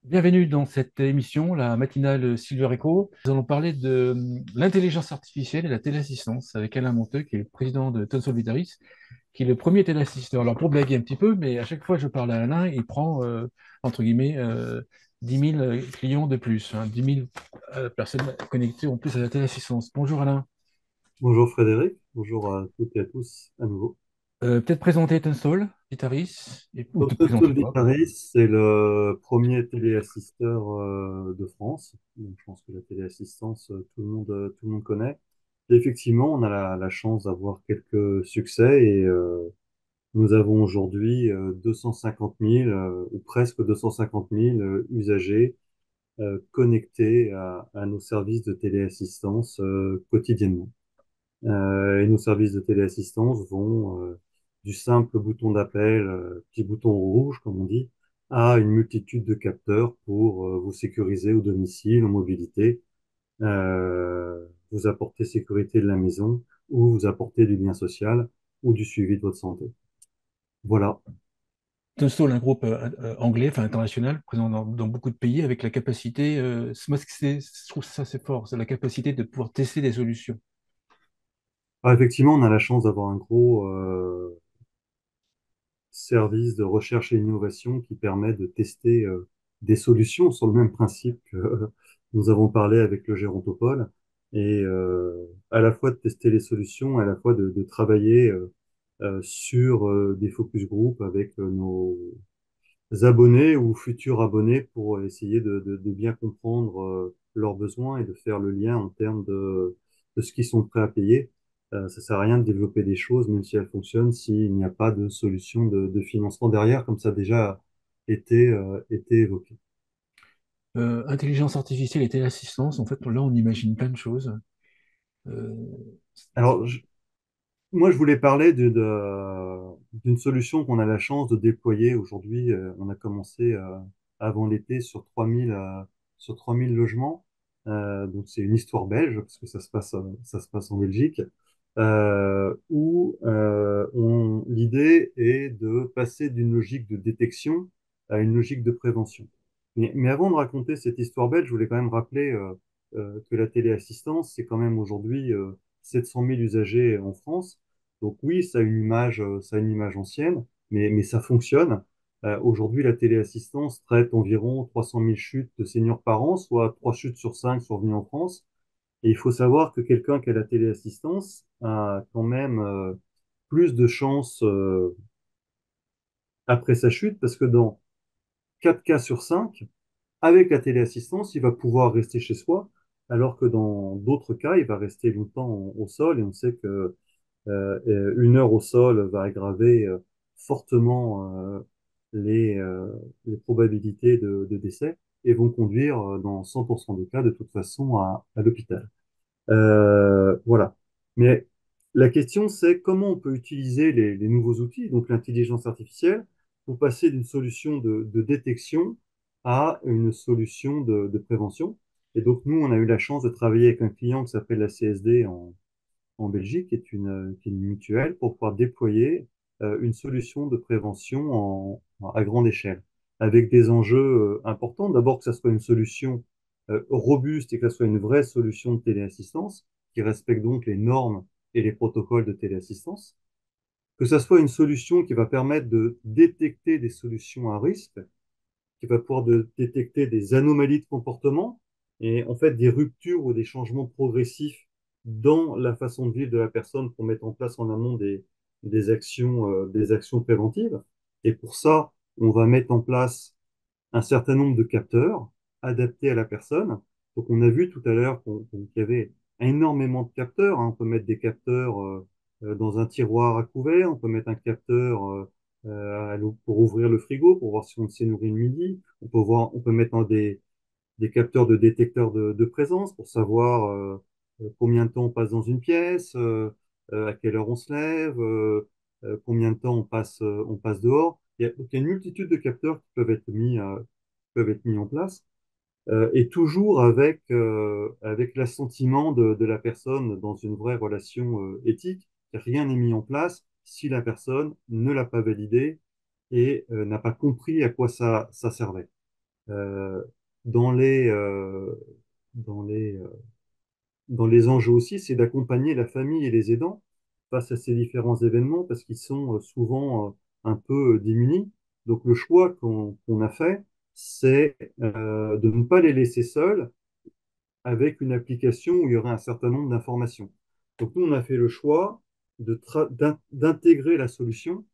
Bienvenue dans cette émission, la matinale Silver Echo. Nous allons parler de l'intelligence artificielle et la téléassistance avec Alain Monteux, qui est le président de Thomson Reuters, qui est le premier téléassisteur. Alors, pour blaguer un petit peu, mais à chaque fois que je parle à Alain, il prend, entre guillemets, 10 000 clients de plus, 10 000 personnes connectées en plus à la téléassistance. Bonjour Alain. Bonjour Frédéric, bonjour à toutes et à tous à nouveau. Peut-être présenter Tunstall, Vitaris, ou te Total présenter toi. Vitaris, c'est le premier téléassisteur de France. Donc, je pense que la téléassistance, tout le monde connaît. Et effectivement, on a la chance d'avoir quelques succès et nous avons aujourd'hui 250 000 ou presque 250 000 usagers connectés à nos services de téléassistance quotidiennement. Et nos services de téléassistance vont du simple bouton d'appel, petit bouton rouge, comme on dit, à une multitude de capteurs pour vous sécuriser au domicile, en mobilité, vous apporter sécurité de la maison ou vous apporter du lien social ou du suivi de votre santé. Voilà. Tunstall, un groupe anglais, enfin international, présent dans beaucoup de pays, avec la capacité, moi, je trouve ça c'est fort, c'est la capacité de pouvoir tester des solutions. Ah, effectivement, on a la chance d'avoir un gros service de recherche et innovation qui permet de tester des solutions sur le même principe que nous avons parlé avec le Gérontopole et à la fois de tester les solutions, à la fois de travailler sur des focus group avec nos abonnés ou futurs abonnés pour essayer de bien comprendre leurs besoins et de faire le lien en termes de ce qu'ils sont prêts à payer. Ça sert à rien de développer des choses, même si elles fonctionnent, s'il n'y a pas de solution de financement derrière, comme ça a déjà été évoqué. Intelligence artificielle et téléassistance, en fait, là, on imagine plein de choses. Euh, Alors, moi, je voulais parler d'une solution qu'on a la chance de déployer aujourd'hui. On a commencé avant l'été sur 3000 logements. Donc, c'est une histoire belge, parce que ça se passe en Belgique, où l'idée est de passer d'une logique de détection à une logique de prévention. Mais avant de raconter cette histoire belge, je voulais quand même rappeler que la téléassistance, c'est quand même aujourd'hui 700 000 usagers en France. Donc oui, ça a une image ancienne, mais ça fonctionne. Aujourd'hui, la téléassistance traite environ 300 000 chutes de seniors par an, soit 3 chutes sur 5 survenues en France. Et il faut savoir que quelqu'un qui a la téléassistance a quand même plus de chances après sa chute, parce que dans 4 cas sur 5, avec la téléassistance, il va pouvoir rester chez soi, alors que dans d'autres cas, il va rester longtemps au sol, et on sait que une heure au sol va aggraver fortement les probabilités de décès et vont conduire dans 100% des cas de toute façon à l'hôpital. Voilà. Mais la question, c'est comment on peut utiliser les nouveaux outils, donc l'intelligence artificielle, pour passer d'une solution de détection à une solution de prévention. Et donc, nous, on a eu la chance de travailler avec un client qui s'appelle la CSD en Belgique, qui est une mutuelle, pour pouvoir déployer une solution de prévention à grande échelle, avec des enjeux importants. D'abord, que ça soit une solution robuste et que ça soit une vraie solution de téléassistance, qui respecte donc les normes et les protocoles de téléassistance. Que ça soit une solution qui va permettre de détecter des solutions à risque, qui va pouvoir détecter des anomalies de comportement et en fait des ruptures ou des changements progressifs dans la façon de vivre de la personne pour mettre en place en amont des actions préventives. Et pour ça, on va mettre en place un certain nombre de capteurs adaptés à la personne. Donc, on a vu tout à l'heure qu'il y avait énormément de capteurs, hein. On peut mettre des capteurs dans un tiroir à couvert, on peut mettre un capteur pour ouvrir le frigo, pour voir si on s'est nourri le midi. On peut mettre des capteurs de détecteurs de présence pour savoir combien de temps on passe dans une pièce, à quelle heure on se lève, combien de temps on passe dehors. Il y a une multitude de capteurs qui peuvent être mis en place, et toujours avec l'assentiment de la personne dans une vraie relation éthique. Rien n'est mis en place si la personne ne l'a pas validé et n'a pas compris à quoi ça servait. Euh, dans les, euh, dans les, dans les enjeux aussi, c'est d'accompagner la famille et les aidants face à ces différents événements parce qu'ils sont souvent un peu démunis. Donc le choix qu'on a fait, c'est de ne pas les laisser seuls avec une application où il y aurait un certain nombre d'informations. Donc nous, on a fait le choix d'intégrer la solution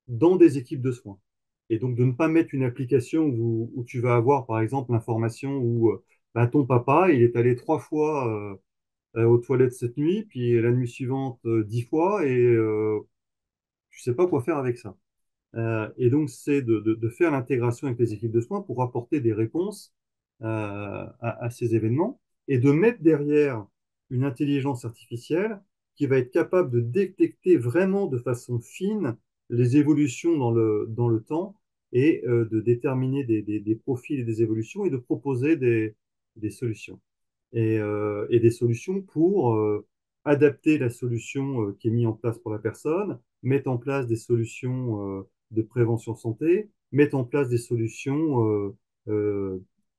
dans des équipes de soins. Et donc de ne pas mettre une application où tu vas avoir, par exemple, l'information où bah, ton papa, il est allé 3 fois aux toilettes cette nuit, puis la nuit suivante 10 fois, et tu sais pas quoi faire avec ça. Et donc, c'est de faire l'intégration avec les équipes de soins pour apporter des réponses à ces événements et de mettre derrière une intelligence artificielle qui va être capable de détecter vraiment de façon fine les évolutions dans le temps et de déterminer des profils et des évolutions et de proposer des solutions et des solutions pour adapter la solution qui est mise en place pour la personne, mettre en place des solutions de prévention santé, mettre en place des solutions,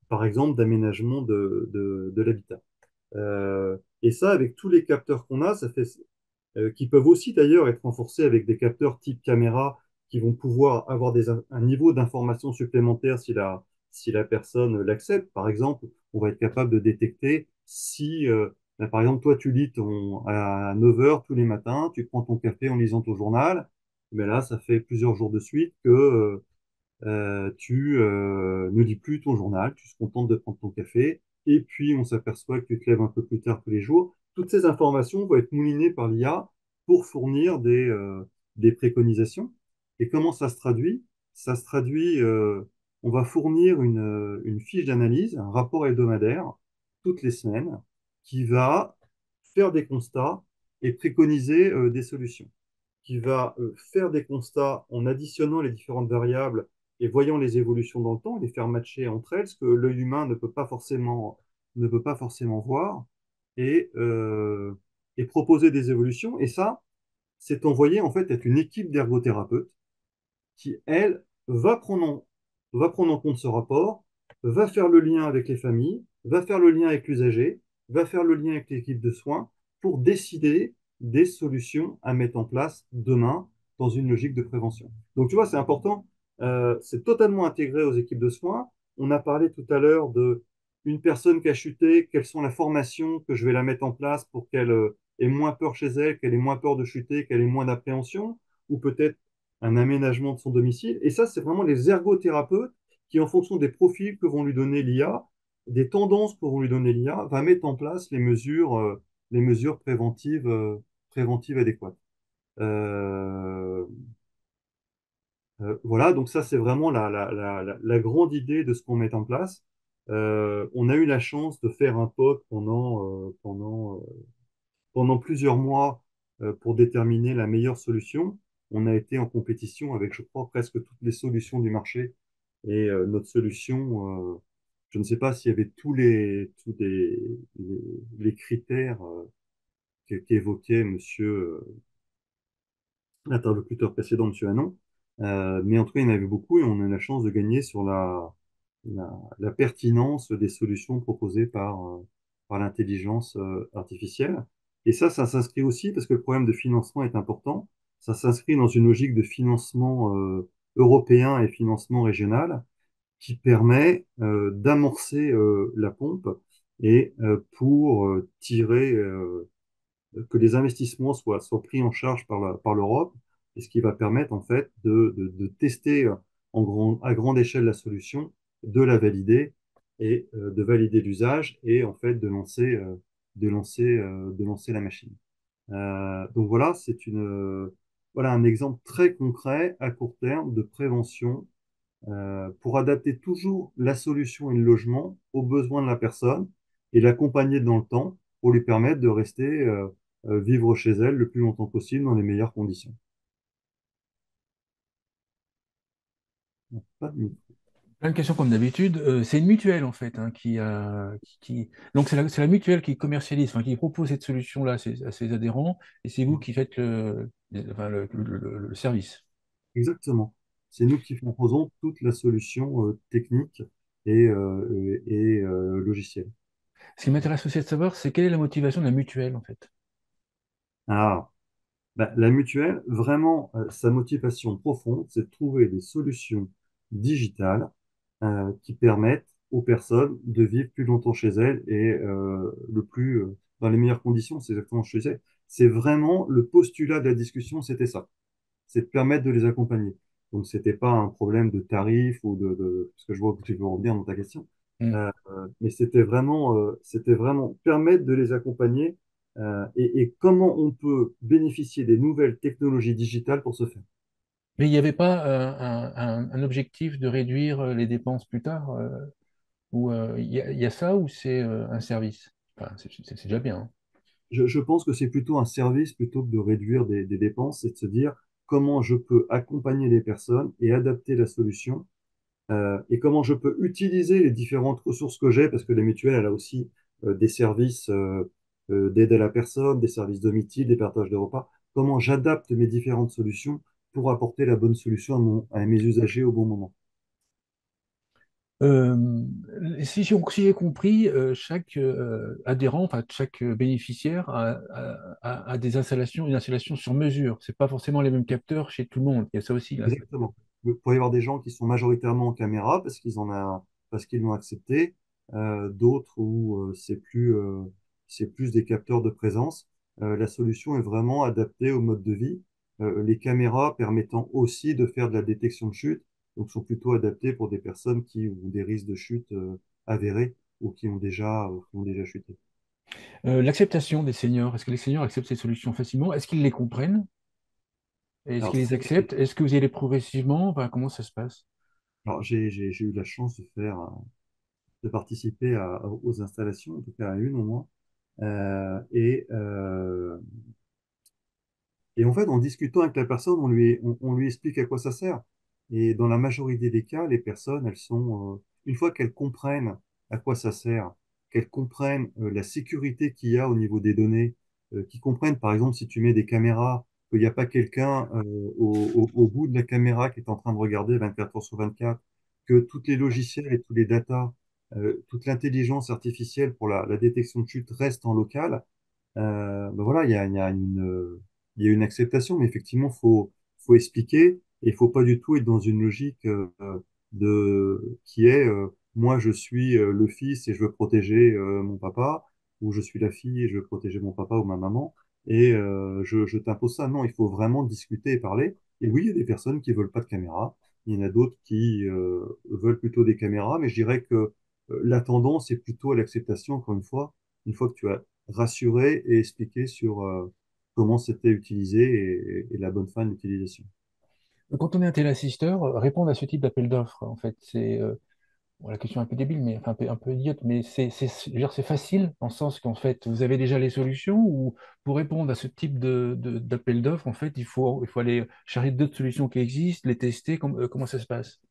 par exemple, d'aménagement de l'habitat. Et ça, avec tous les capteurs qu'on a, ça fait qui peuvent aussi d'ailleurs être renforcés avec des capteurs type caméra qui vont pouvoir avoir un niveau d'information supplémentaire si la personne l'accepte. Par exemple, on va être capable de détecter si, ben, par exemple, toi, tu lis à 9 heures tous les matins, tu prends ton café en lisant ton journal, mais là, ça fait plusieurs jours de suite que tu ne lis plus ton journal, tu te contentes de prendre ton café, et puis on s'aperçoit que tu te lèves un peu plus tard tous les jours. Toutes ces informations vont être moulinées par l'IA pour fournir des préconisations. Et comment ça se traduit? Ça se traduit, on va fournir une fiche d'analyse, un rapport hebdomadaire, toutes les semaines, qui va faire des constats et préconiser des solutions qui va faire des constats en additionnant les différentes variables et voyant les évolutions dans le temps, les faire matcher entre elles, ce que l'œil humain ne peut pas forcément voir, et, euh, et proposer des évolutions. Et ça, c'est envoyé en fait à une équipe d'ergothérapeutes qui, elle, va prendre en compte ce rapport, va faire le lien avec les familles, va faire le lien avec l'usager, va faire le lien avec l'équipe de soins pour décider des solutions à mettre en place demain dans une logique de prévention. Donc, tu vois, c'est important. C'est totalement intégré aux équipes de soins. On a parlé tout à l'heure de une personne qui a chuté, quelles sont les formations que je vais la mettre en place pour qu'elle ait moins peur chez elle, qu'elle ait moins peur de chuter, qu'elle ait moins d'appréhension, ou peut-être un aménagement de son domicile. Et ça, c'est vraiment les ergothérapeutes qui, en fonction des profils que vont lui donner l'IA, des tendances que vont lui donner l'IA, va mettre en place les mesures préventives adéquates. Euh, voilà, donc ça, c'est vraiment la grande idée de ce qu'on met en place. On a eu la chance de faire un POC pendant plusieurs mois pour déterminer la meilleure solution. On a été en compétition avec, je crois, presque toutes les solutions du marché. Et notre solution, je ne sais pas s'il y avait les critères qu'évoquait l'interlocuteur précédent, Monsieur Hanon. Mais en tout cas, il y en avait beaucoup et on a eu la chance de gagner sur la pertinence des solutions proposées par l'intelligence artificielle. Et ça s'inscrit aussi, parce que le problème de financement est important, ça s'inscrit dans une logique de financement européen et financement régional qui permet d'amorcer la pompe et pour tirer que les investissements soient pris en charge par l'Europe, et ce qui va permettre en fait de tester à grande échelle la solution, de la valider et de valider l'usage et en fait de lancer la machine. Donc voilà, voilà un exemple très concret à court terme de prévention pour adapter toujours la solution et le logement aux besoins de la personne et l'accompagner dans le temps pour lui permettre de rester vivre chez elle le plus longtemps possible dans les meilleures conditions. Pas de micro. Plein de questions comme d'habitude. C'est une mutuelle en fait hein, Donc c'est la mutuelle qui commercialise, enfin, qui propose cette solution-là à ses adhérents, et c'est vous qui faites enfin, le service. Exactement. C'est nous qui proposons toute la solution technique logiciels. Ce qui m'intéresse aussi de savoir, c'est quelle est la motivation de la mutuelle, en fait. Ah, bah, la mutuelle, vraiment, sa motivation profonde, c'est de trouver des solutions digitales qui permettent aux personnes de vivre plus longtemps chez elles et dans les meilleures conditions. C'est exactement ce que je disais. C'est vraiment le postulat de la discussion, c'était ça. C'est de permettre de les accompagner. Donc, c'était pas un problème de tarif parce que je vois que tu veux revenir dans ta question. Hmm. Mais c'était vraiment permettre de les accompagner et comment on peut bénéficier des nouvelles technologies digitales pour ce faire. Mais il n'y avait pas un objectif de réduire les dépenses plus tard, ou il y a ça ou c'est un service? Enfin, c'est déjà bien, hein. Je pense que c'est plutôt un service plutôt que de réduire des dépenses, c'est de se dire comment je peux accompagner les personnes et adapter la solution et comment je peux utiliser les différentes ressources que j'ai, parce que les mutuelles, elle a aussi des services d'aide à la personne, des services domicile, des partages de repas. Comment j'adapte mes différentes solutions pour apporter la bonne solution à mes usagers au bon moment. Si j'ai compris, chaque adhérent, enfin chaque bénéficiaire a des installations, une installation sur mesure. C'est pas forcément les mêmes capteurs chez tout le monde. Il y a ça aussi là. Exactement. Il peut y avoir des gens qui sont majoritairement en caméra parce qu'ils l'ont accepté, d'autres où c'est plus des capteurs de présence. La solution est vraiment adaptée au mode de vie. Les caméras permettant aussi de faire de la détection de chute, donc sont plutôt adaptées pour des personnes qui ont des risques de chute avérés ou qui ont déjà chuté. L'acceptation des seniors, est-ce que les seniors acceptent ces solutions facilement? Est-ce qu'ils les comprennent? Est-ce Alors, qu'ils les acceptent? Est-ce que vous y allez progressivement? Enfin, comment ça se passe? j'ai eu la chance de participer aux installations, en tout cas à une au moins. Euh, et, euh, et en fait, en discutant avec la personne, on lui explique à quoi ça sert. Et dans la majorité des cas, les personnes, une fois qu'elles comprennent à quoi ça sert, qu'elles comprennent la sécurité qu'il y a au niveau des données, qu'ils comprennent, par exemple, si tu mets des caméras, qu'il n'y a pas quelqu'un au bout de la caméra qui est en train de regarder 24 heures sur 24, que tous les logiciels et tous les datas, toute l'intelligence artificielle pour la détection de chute reste en local. Ben voilà, il y a une acceptation, mais effectivement, faut expliquer et il faut pas du tout être dans une logique qui est moi je suis le fils et je veux protéger mon papa, ou je suis la fille et je veux protéger mon papa ou ma maman, et je t'impose ça. Non, il faut vraiment discuter et parler. Et oui, il y a des personnes qui veulent pas de caméra, il y en a d'autres qui veulent plutôt des caméras, mais je dirais que la tendance est plutôt à l'acceptation, encore une fois que tu as rassurer et expliquer sur comment c'était utilisé et la bonne fin de l'utilisation. Quand on est un téléassisteur, répondre à ce type d'appel d'offres, en fait, c'est bon, la question est un peu débile, mais enfin un peu idiote, mais je veux dire, c'est facile en ce sens qu'en fait, vous avez déjà les solutions ou pour répondre à ce type d'appel d'offres, en fait, il faut aller chercher d'autres solutions qui existent, les tester, comment ça se passe?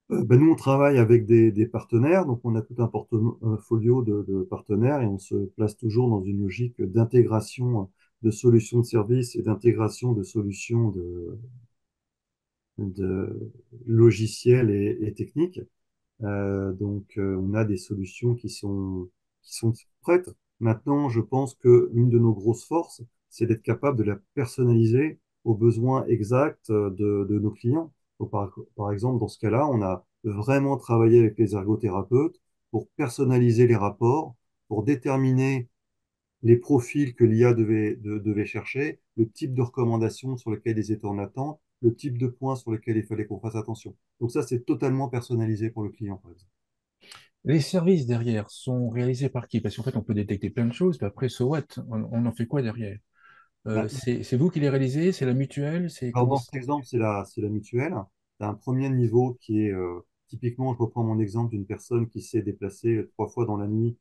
Ben nous, on travaille avec des partenaires, donc on a tout un portfolio de partenaires et on se place toujours dans une logique d'intégration de solutions de services et d'intégration de solutions de logiciels et techniques. On a des solutions qui sont prêtes. Maintenant, je pense que l'une de nos grosses forces, c'est d'être capable de la personnaliser aux besoins exacts de nos clients. Donc, par exemple, dans ce cas-là, on a vraiment travaillé avec les ergothérapeutes pour personnaliser les rapports, pour déterminer les profils que l'IA devait chercher, le type de recommandations sur lesquelles ils étaient en attente, le type de points sur lesquels il fallait qu'on fasse attention. Donc ça, c'est totalement personnalisé pour le client, par exemple. Les services derrière sont réalisés par qui? Parce qu'en fait, on peut détecter plein de choses, mais après, so what? On en fait quoi derrière? Bah, C'est vous qui les réalisez? C'est la mutuelle? C'est alors comment dans cet exemple, c'est la mutuelle. Tu as un premier niveau qui est typiquement, je reprends mon exemple d'une personne qui s'est déplacée 3 fois dans la nuit.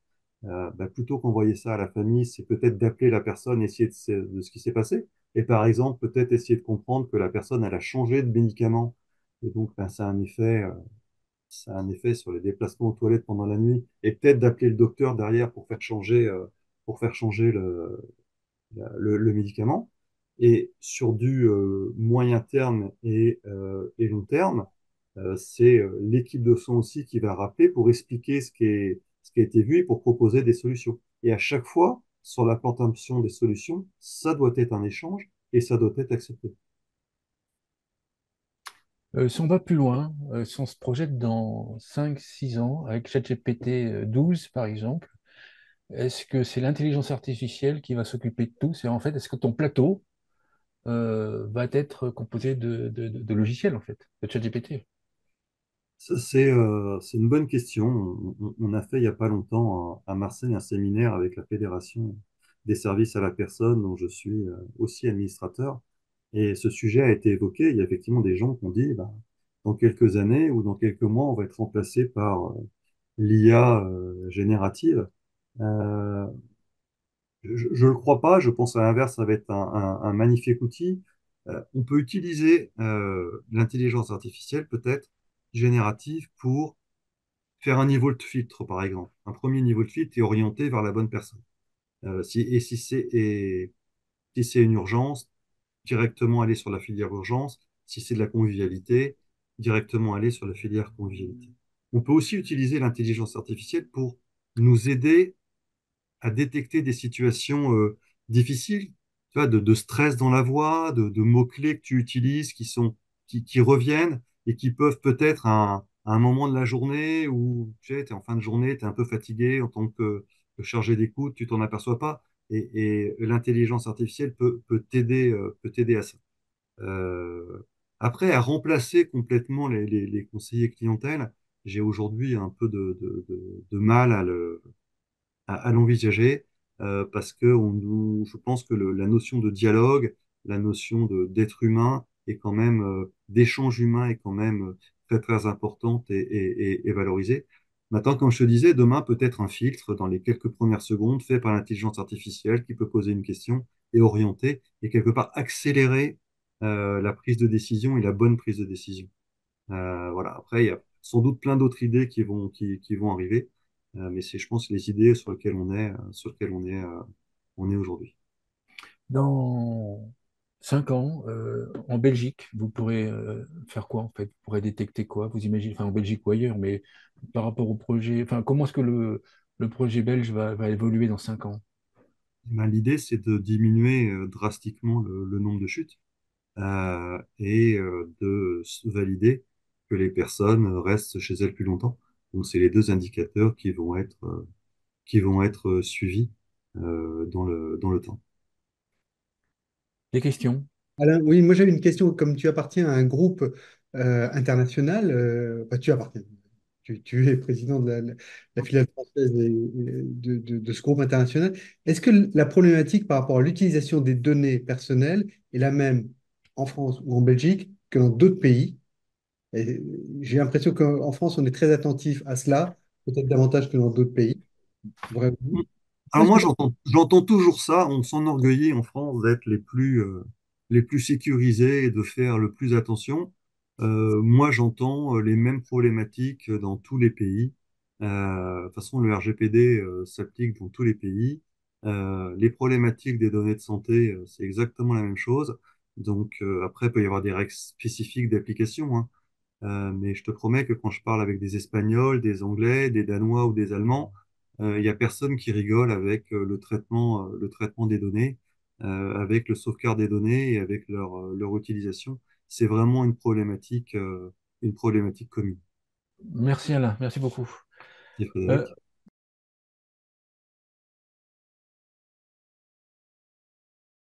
Plutôt qu'envoyer ça à la famille, c'est peut-être d'appeler la personne, essayer de ce qui s'est passé. Et par exemple, peut-être essayer de comprendre que la personne, elle a changé de médicament. Et donc, ça a un effet sur les déplacements aux toilettes pendant la nuit. Et peut-être d'appeler le docteur derrière pour faire changer le médicament. Et sur du moyen terme et long terme, c'est l'équipe de son aussi qui va rappeler pour expliquer ce qui a été vu et pour proposer des solutions. Et à chaque fois, sur la plantation des solutions, ça doit être un échange et ça doit être accepté. Si on va plus loin, si on se projette dans 5, 6 ans, avec ChatGPT 12 par exemple, est-ce que c'est l'intelligence artificielle qui va s'occuper de tout? C'est en fait, est-ce que ton plateau va être composé de logiciels en fait, de ChatGPT? Ça, c'est une bonne question. On a fait il n'y a pas longtemps à Marseille un séminaire avec la Fédération des services à la personne dont je suis aussi administrateur. Et ce sujet a été évoqué. Il y a effectivement des gens qui ont dit, bah, dans quelques années ou dans quelques mois, on va être remplacé par l'IA générative. Euh, je ne le crois pas. Je pense à l'inverse, ça va être un magnifique outil. On peut utiliser l'intelligence artificielle peut-être générative pour faire un niveau de filtre, par exemple. Un premier niveau de filtre est orienté vers la bonne personne. Si c'est une urgence, directement aller sur la filière urgence. Si c'est de la convivialité, directement aller sur la filière convivialité. On peut aussi utiliser l'intelligence artificielle pour nous aider à détecter des situations difficiles, tu vois, de stress dans la voix, de mots-clés que tu utilises qui reviennent et qui peuvent peut-être à un moment de la journée où tu es en fin de journée, tu es un peu fatigué en tant que chargé d'écoute, tu t'en aperçois pas. Et l'intelligence artificielle peut t'aider à ça. Euh, Après, à remplacer complètement les conseillers clientèle, j'ai aujourd'hui un peu de mal à l'envisager parce que je pense que la notion de dialogue, la notion d'être humain est quand même, d'échange humain est quand même très très importante et valorisée. Maintenant, comme je te disais, demain peut-être un filtre dans les quelques premières secondes fait par l'intelligence artificielle qui peut poser une question et orienter et quelque part accélérer la prise de décision et la bonne prise de décision. Voilà. Après, il y a sans doute plein d'autres idées qui vont arriver, mais c'est, je pense, les idées sur lesquelles on est aujourd'hui. Dans 5 ans, en Belgique, vous pourrez faire quoi en fait? Vous pourrez détecter quoi? Vous imaginez, enfin en Belgique ou ailleurs, mais par rapport au projet, enfin comment est-ce que le projet belge va évoluer dans 5 ans? Ben, l'idée, c'est de diminuer drastiquement le nombre de chutes et de valider que les personnes restent chez elles plus longtemps. Donc, c'est les deux indicateurs qui vont être suivis dans le temps. Des questions? Alain, oui, moi j'avais une question. Comme tu appartiens à un groupe international, enfin, tu appartiens, tu es président de la filiale française de ce groupe international. Est-ce que la problématique par rapport à l'utilisation des données personnelles est la même en France ou en Belgique que dans d'autres pays? Et j'ai l'impression qu'en France, on est très attentif à cela, peut-être davantage que dans d'autres pays. Vraiment. Alors moi, j'entends toujours ça. On s'enorgueillit en France d'être les plus sécurisés et de faire le plus attention. Moi, j'entends les mêmes problématiques dans tous les pays. De toute façon, le RGPD s'applique dans tous les pays. Les problématiques des données de santé, c'est exactement la même chose. Donc après, il peut y avoir des règles spécifiques d'application, hein. Mais je te promets que quand je parle avec des Espagnols, des Anglais, des Danois ou des Allemands, il n'y a personne qui rigole avec le traitement des données, avec le sauvegarde des données et avec leur utilisation. C'est vraiment une problématique commune. Merci Alain, merci beaucoup. Et Euh, Frédéric?